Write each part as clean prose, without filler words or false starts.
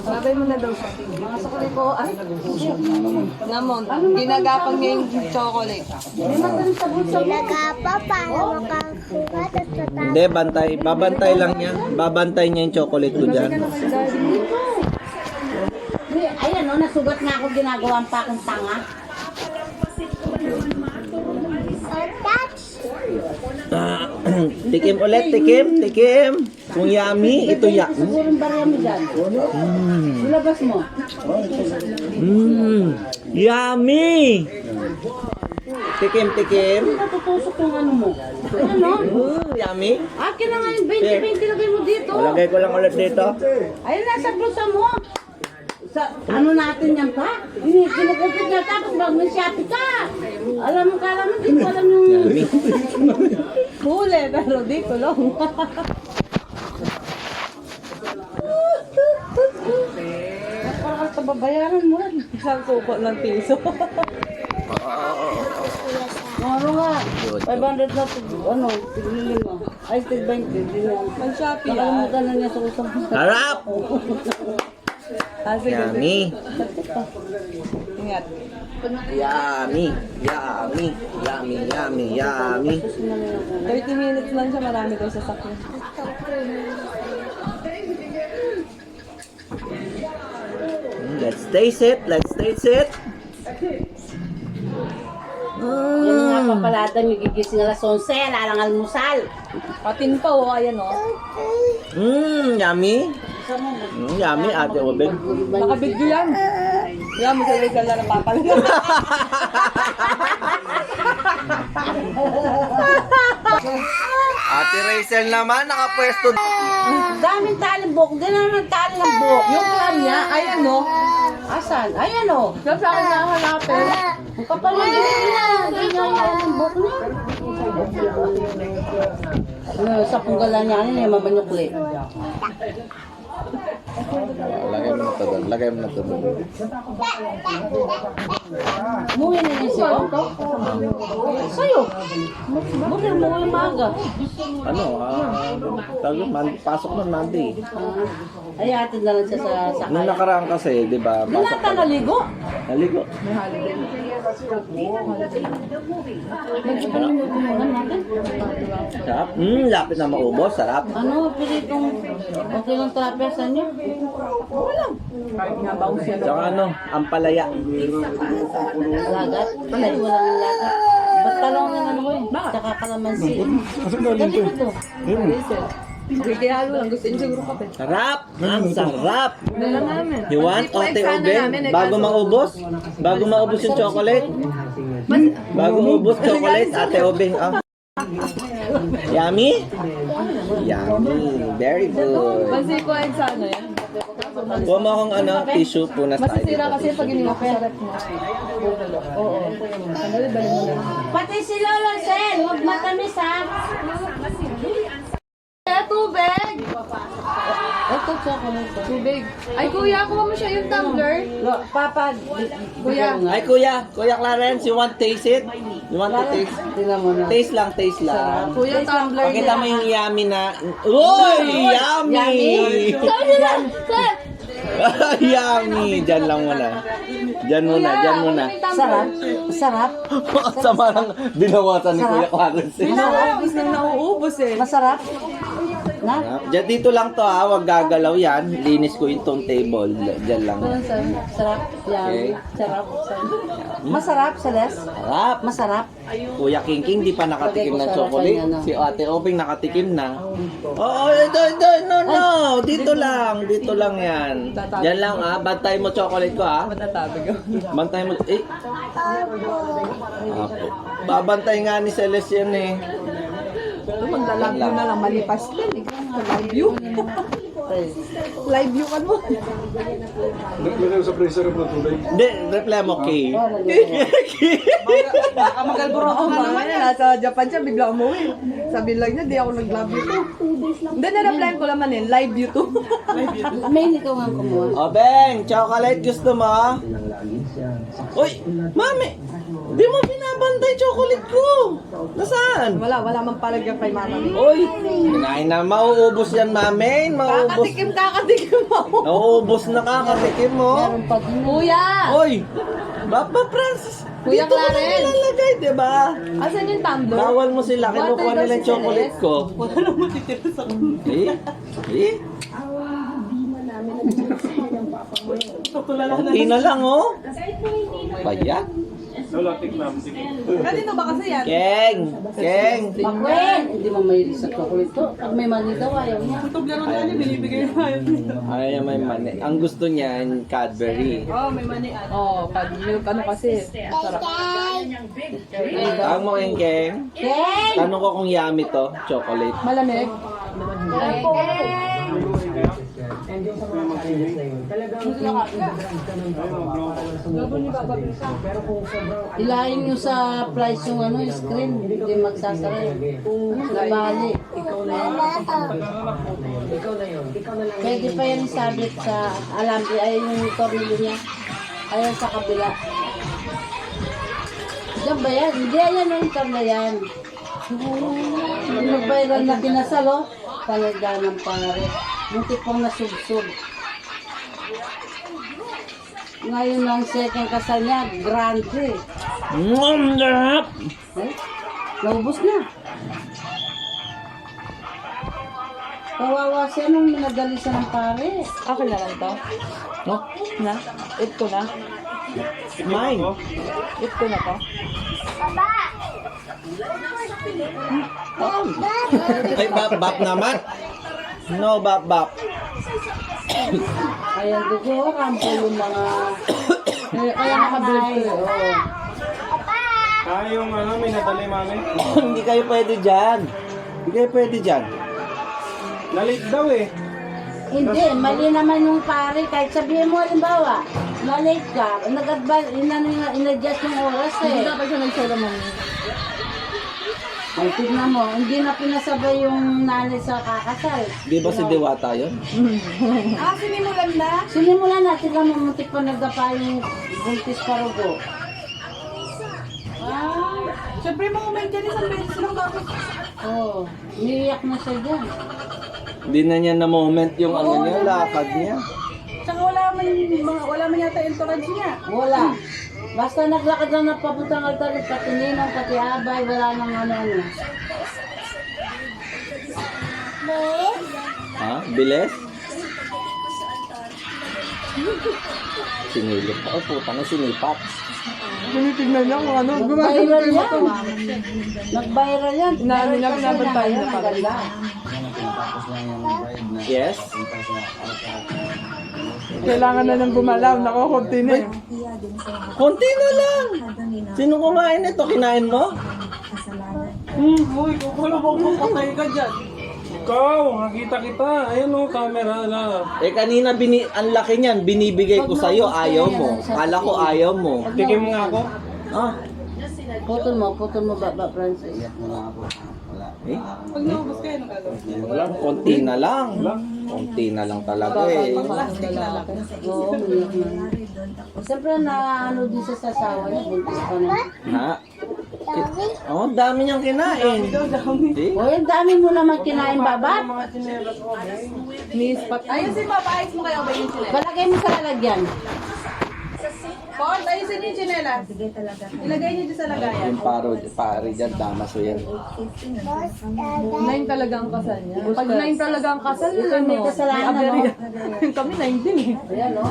Sabay mo na daw siya. Mga sukli ko, ay, namon, ginagapang niya yung chocolate. Nagapa para makakuha at tatapos. Hindi, bantay. Babantay lang niya. Babantay niya yung chocolate ko dyan. Ayan o, nasugat na ako ginagawang pa akong tanga. Ah, tikim ulit, tikim. Kung yummy, ito yummy. Siguro yung barya mo dyan. Ilabas mo. Yummy! Tikim. Natutusok yung ano mo. Ayan o. Yummy? Akin na nga yung 20-20 lagay mo dito. Lagay ko lang ulit dito. Ayun na, sa blusa mo. Sa, ano natin yan pa? Kinukupit na tapos mag-Shopee ka. Alam mo, di ko alam yung... Yummy. Huli, pero di kulong. Parang sa babayaran mo rin. Isang suko ng piso. Ano nga, 500 na, ano, tigilin mo. Ay, tig 20, di na. Mag-Shopee yan. Nakalimutan na niya sa usap mo. Harap! Ah, sige, Yummy. ingat. Yummy. 30 minutes lang siya, marami daw sasakyan. Let's taste it. Yan nga papalata, gigising alas 11, lalang almusal. Patin pa, oh, ayan, oh. Yummy. Yummy, Ate Obeng. Nakabigyo yan. Yan, mo sa legal na napapalag. Ate Rachel naman, nakapwesto. Daming talibok, di naman talibok. Yung plan niya, ayan, oh. Asan? Ayan o. Saan sa akin nakahanapin? Ang kapal na din na. Ganyan yung talibok niya. Sa punggala niya, ano yung mabanyukli. Lagay mo na to doon. Umuwi na niya siya. Sa'yo. Buti umuwi maaga. Ano, pasok na Monday. Ay, atin na lang siya sa sakay. Nung nakaraan kasi, di ba, Di pasok nata naligo. naligo. Nagkipalimutan natin. Sarap. Lapit na maubos, sarap. Ano, pilitong okay lang trapesan niyo? Tsaka ano, ang palaya. Lagat? Ay, walang lagat. Ba't talong na ano ko eh? Tsaka kalamansi. Dali ba to? Okay, kaya halo lang. Gusto niyo siguro kape. Sarap! Ang sarap! Dala namin. You want Ate Obeng? Bago maubos? Bago maubos yung chocolate? Bago maubos chocolate, Ate Obeng. Yummy? Yummy. Very good. Pansin ko ay sa ano yan. Kuha mo akong tissue, punas tayo. Masisira kasi pag iniwa ko sarap mo. Oo. Sandali, balik mo na. Pati si Lolo Sen, huwag matamis ha. Tubig! Ito siya ko nito. Tubig. Ay, kuya, kuha mo siya yung tumbler. Papa, Kuya. Ay, Kuya Clarence, you want taste it? You want to taste? tingnan mo na. Taste lang. Kuya, tumbler Pakita mo yung yummy na... Uy! Yummy! Yummy! Diyan lang muna. Diyan muna. Sarap? Sarap? Sama lang binawasan ni Kuya Clarence. Pinakabis nang nauubos eh. Masarap? Na? Diyan dito lang to ha, wag gagalaw yan. Linis ko yung tong table. Diyan lang. Sarap? Yan. Okay. Sarap? Masarap, Celeste? Sarap. Masarap? Kuya King di pa nakatikim ng chocolate. Si Ate Obeng nakatikim na. Oo, no. Dito lang yan. Diyan lang ha, bantay mo chocolate ko ha. Matatabig ako. Bantay mo, Apo. Babantay nga ni Celeste yan eh. Maglalab view na lang, malipas din. Live view. Live view ka mo. Naglagay sa freezer ng tubig. Hindi, reply mo kay. Baka magalburo ako mamaya. Nasa Japan siya, bigla umuwi. Sabi lang niya, di ako nag-love you to. Hindi, na-reply ko naman eh, live view to. May hindi ko nga kumuha. Obeng, chocolate gusto mo? Uy, mami, di mo binabantay chocolate ko. Nasaan? Wala mang palagyan kay mama. Oy, kinain na. Mauubos yan, mamin. Mauubos. Kakatikim mo. Nauubos na kakatikim mo. Kuya! Oy, Papa Francis. Kuya dito ko na Clarence. nilalagay, diba? Asan yung tumbler? Bawal mo sila. Kinukuha Water daw nila yung si chocolate ko. Wala nang matitira sa Eh? Kunti na lang, oh. Bayat. Wala, tiklam. Kanino ba kasi yan? Keng! Keng! Bakwen! Hindi mo may sa chocolate to. Pag may mali daw, ayaw niya. Tublero na niya, binibigay na yun. Ay, may mani. Ang gusto niya, yung Cadbury. May mani. Pag milk ano kasi. Sarap. Tawag mo yung Keng. Keng! Tanong ko kung yummy to, chocolate. Malamig. Ilahin nyo sa price yung ano, screen. Hindi magsasara. Nabali. Pwede pa yan sabit sa alambi. Ay yung tornilyo niya. Ayaw sa kabila. Diyan ba yan? Hindi yan yung torna yan. Yung nagbayran na pinasal, oh. Talaga ng pare. Yung tipong nasubsub. Ngayon ang second kasal niya, grande. Sarap! Eh, naubos na. Kawawa siya nung minadali siya ng pare. Akin na lang to. No? Na? Eat ko na. Mine. Eat ko na to. Ay, bap naman. No, bap. Kaya dugo, rampo yung mga... Kaya nakabili ko. Yung may nadali, mami. Hindi kayo pwede dyan. Hindi kayo pwede dyan. Nalit daw eh. Hindi, mali naman yung pare. Kahit sabihin mo, halimbawa, na-late ka, in-adjust yung oras eh. Hindi dapat siya nag-ceremony. Ay, tignan mo, hindi na pinasabay yung nanay sa kakasal. Di ba si Diwata yun? Sinimulan na? Sinimulan na, tignan mo, muntik pa nagdapa yung buntis parugo. Siyempre, moment yan, isang beses lang dapat. Oo, umiiyak na siya dyan. Hindi na niya na moment yung ano niya, lakad niya. Tsaka wala man yata entourage niya. Wala. Basta naglakad lang na papuntang altar, pati ninong, pati abay, wala nang ano-ano. Ha? Bilis? Sinilip pa. Oh, putang na sinipat. Tinitignan niya kung ano. Nag-viral yan. Nag-viral yan. Inaano niya, binabantayan na pala. Maganda. Yes? Kailangan na nang gumalaw. Nakukunti na eh. Konti na lang. Sino kumain nito? Kinain mo? Uy, wala mo patay ka dyan. Ikaw, nakita kita. Ayan o, camera na. Eh kanina ang laki niyan, binibigay ko sa'yo, ayaw mo. Kala ko ayaw mo. Tikim mo nga ako. Ah, Putol mo, Baba Francis. eh? Pag naubos kayo, nagagawa. Wala, konti na lang. Konti na lang talaga eh. Oo, umiyak na. Siyempre na ano din sa sasawa niya, buntis pa na. Ha? Oh, dami niyang kinain. Eh? O, yung dami mo naman kinain, Baba. Miss Pat. Ayun si Papa, ayos mo kayo ba yung chinelas? Balagay mo sa lalagyan. Paul, ayusin niyo yung chinelas. Ilagay niyo dyan sa lagayan. Yung pare dyan, damaso yan. 9 talaga ang kasal niya. Pag 9 talaga ang kasal, Ito may kasalanan, may no? aberya. Kami 19 eh. Ayan, o.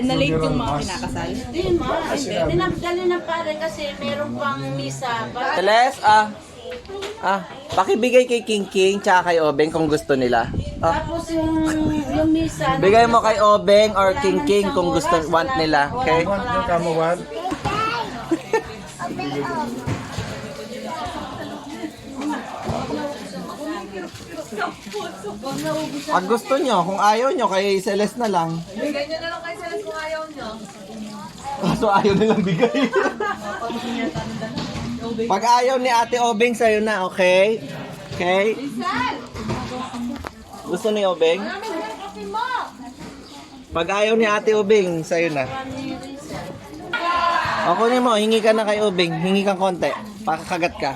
Na-late yung mga kinakasal. Hindi, ma. Tinagdali na pare kasi meron pang misa. Teles, pakibigay kay King King tsaka kay Obeng kung gusto nila. Tapos yung misa. Bigay mo kay Obeng or King King kung gusto, want nila. Okay? Kamo, what? Pag gusto nyo, kung ayaw nyo, kay Celeste na lang. Bigay niyo na lang kay Celeste kung ayaw niyo. Kaso ayaw nilang bigay. Pag ayaw ni Ate Obeng, sa'yo na, okay? Okay? Gusto ni Obeng? Pag ayaw ni Ate Obeng, sa'yo na. O, kunin mo, hingi ka na kay Ubing. Hingi kang konti. Pakakagat ka.